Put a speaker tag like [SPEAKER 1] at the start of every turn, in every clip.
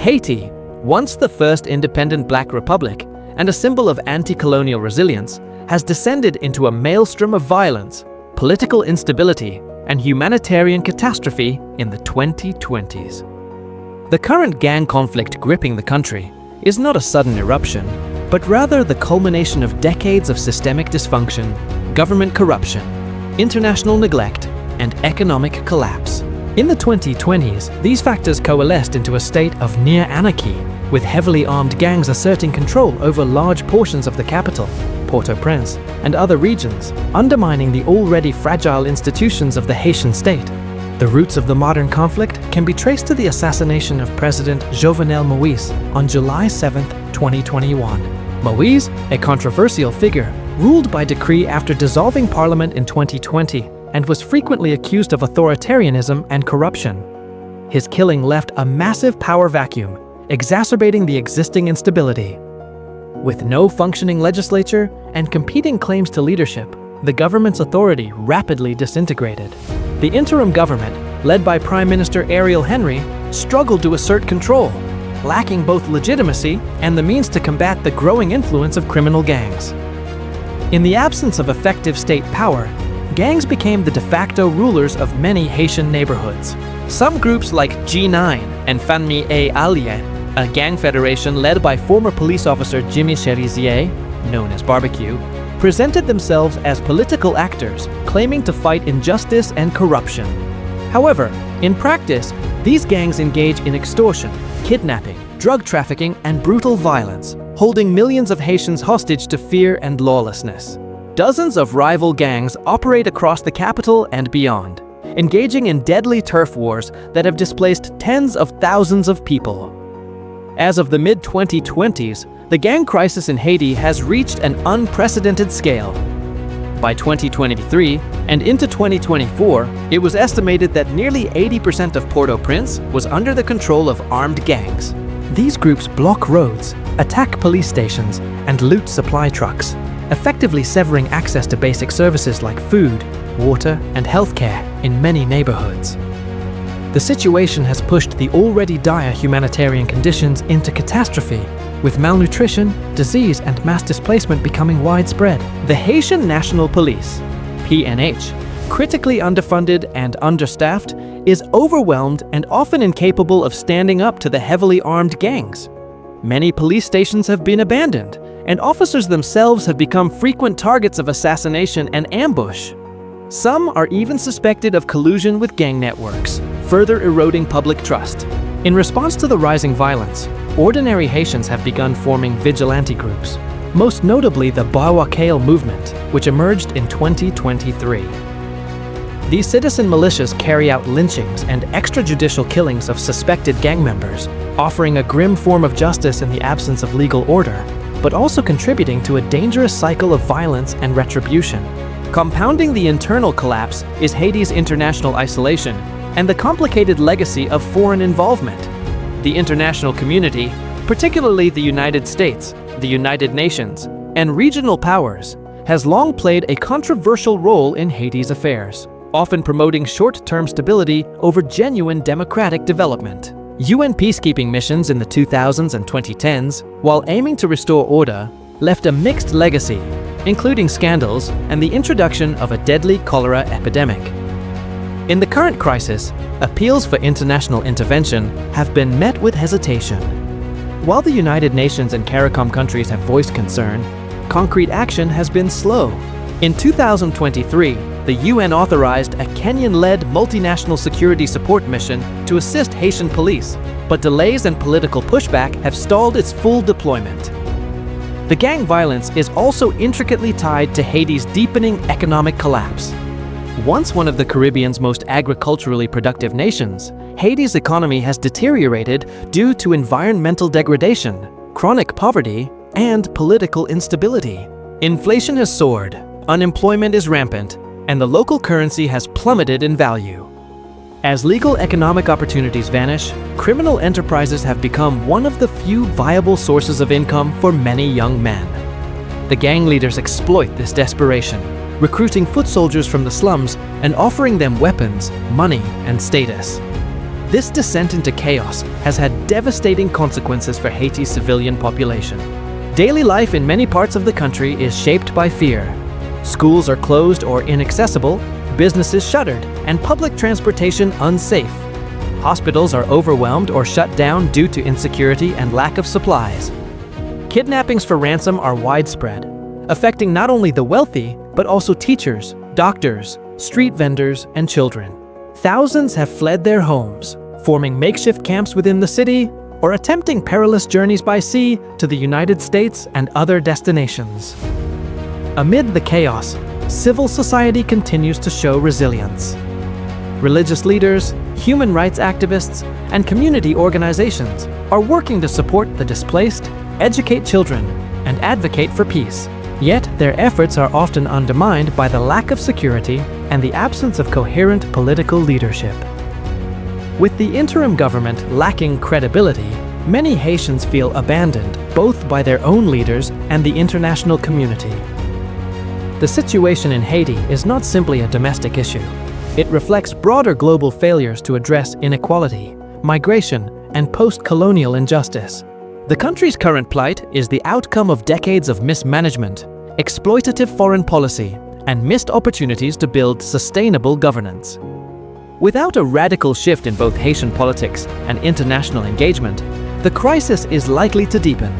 [SPEAKER 1] Haiti, once the first independent Black republic and a symbol of anti-colonial resilience, has descended into a maelstrom of violence, political instability, and humanitarian catastrophe in the 2020s. The current gang conflict gripping the country is not a sudden eruption, but rather the culmination of decades of systemic dysfunction, government corruption, international neglect, and economic collapse. In the 2020s, these factors coalesced into a state of near anarchy, with heavily armed gangs asserting control over large portions of the capital, Port-au-Prince, and other regions, undermining the already fragile institutions of the Haitian state. The roots of the modern conflict can be traced to the assassination of President Jovenel Moïse on July 7, 2021. Moïse, a controversial figure, ruled by decree after dissolving parliament in 2020 and was frequently accused of authoritarianism and corruption. His killing left a massive power vacuum, exacerbating the existing instability. With no functioning legislature and competing claims to leadership, the government's authority rapidly disintegrated. The interim government, led by Prime Minister Ariel Henry, struggled to assert control, lacking both legitimacy and the means to combat the growing influence of criminal gangs. In the absence of effective state power, gangs became the de facto rulers of many Haitian neighborhoods. Some groups like G9 and Famille et Alliés, a gang federation led by former police officer Jimmy Cherizier, known as Barbecue, presented themselves as political actors, claiming to fight injustice and corruption. However, in practice, these gangs engage in extortion, kidnapping, drug trafficking, and brutal violence, holding millions of Haitians hostage to fear and lawlessness. Dozens of rival gangs operate across the capital and beyond, engaging in deadly turf wars that have displaced tens of thousands of people. As of the mid-2020s, the gang crisis in Haiti has reached an unprecedented scale. By 2023 and into 2024, it was estimated that nearly 80% of Port-au-Prince was under the control of armed gangs. These groups block roads, attack police stations, and loot supply trucks, effectively severing access to basic services like food, water, and healthcare in many neighborhoods. The situation has pushed the already dire humanitarian conditions into catastrophe, with malnutrition, disease, and mass displacement becoming widespread. The Haitian National Police, PNH, critically underfunded and understaffed, is overwhelmed and often incapable of standing up to the heavily armed gangs. Many police stations have been abandoned, and officers themselves have become frequent targets of assassination and ambush. Some are even suspected of collusion with gang networks, further eroding public trust. In response to the rising violence, ordinary Haitians have begun forming vigilante groups, most notably the Bawakale movement, which emerged in 2023. These citizen militias carry out lynchings and extrajudicial killings of suspected gang members, offering a grim form of justice in the absence of legal order, but also contributing to a dangerous cycle of violence and retribution. Compounding the internal collapse is Haiti's international isolation and the complicated legacy of foreign involvement. The international community, particularly the United States, the United Nations, and regional powers, has long played a controversial role in Haiti's affairs, often promoting short-term stability over genuine democratic development. UN peacekeeping missions in the 2000s and 2010s, while aiming to restore order, left a mixed legacy, including scandals and the introduction of a deadly cholera epidemic. In the current crisis, appeals for international intervention have been met with hesitation. While the United Nations and CARICOM countries have voiced concern, concrete action has been slow. In 2023, the UN authorized a Kenyan-led multinational security support mission to assist Haitian police, but delays and political pushback have stalled its full deployment. The gang violence is also intricately tied to Haiti's deepening economic collapse. Once one of the Caribbean's most agriculturally productive nations, Haiti's economy has deteriorated due to environmental degradation, chronic poverty, and political instability. Inflation has soared, unemployment is rampant, and the local currency has plummeted in value. As legal economic opportunities vanish, criminal enterprises have become one of the few viable sources of income for many young men. The gang leaders exploit this desperation, recruiting foot soldiers from the slums and offering them weapons, money, and status. This descent into chaos has had devastating consequences for Haiti's civilian population. Daily life in many parts of the country is shaped by fear. Schools are closed or inaccessible, businesses shuttered, and public transportation unsafe. Hospitals are overwhelmed or shut down due to insecurity and lack of supplies. Kidnappings for ransom are widespread, affecting not only the wealthy, but also teachers, doctors, street vendors, and children. Thousands have fled their homes, forming makeshift camps within the city or attempting perilous journeys by sea to the United States and other destinations. Amid the chaos, civil society continues to show resilience. Religious leaders, human rights activists, and community organizations are working to support the displaced, educate children, and advocate for peace. Yet, their efforts are often undermined by the lack of security and the absence of coherent political leadership. With the interim government lacking credibility, many Haitians feel abandoned both by their own leaders and the international community. The situation in Haiti is not simply a domestic issue. It reflects broader global failures to address inequality, migration, and post-colonial injustice. The country's current plight is the outcome of decades of mismanagement, exploitative foreign policy, and missed opportunities to build sustainable governance. Without a radical shift in both Haitian politics and international engagement, the crisis is likely to deepen.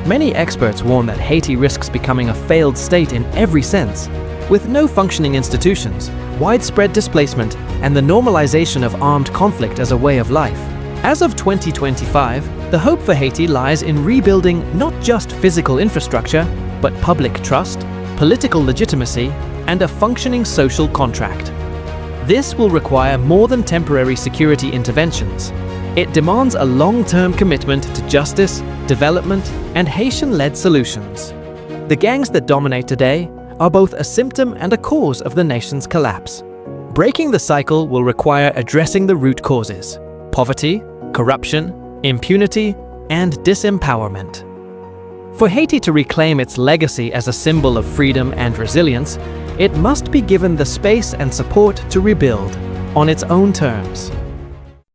[SPEAKER 1] Many experts warn that Haiti risks becoming a failed state in every sense, with no functioning institutions, widespread displacement, and the normalization of armed conflict as a way of life. As of 2025, the hope for Haiti lies in rebuilding not just physical infrastructure, but public trust, political legitimacy, and a functioning social contract. This will require more than temporary security interventions. It demands a long-term commitment to justice, development, and Haitian-led solutions. The gangs that dominate today are both a symptom and a cause of the nation's collapse. Breaking the cycle will require addressing the root causes: poverty, corruption, impunity, and disempowerment. For Haiti to reclaim its legacy as a symbol of freedom and resilience, it must be given the space and support to rebuild on its own terms.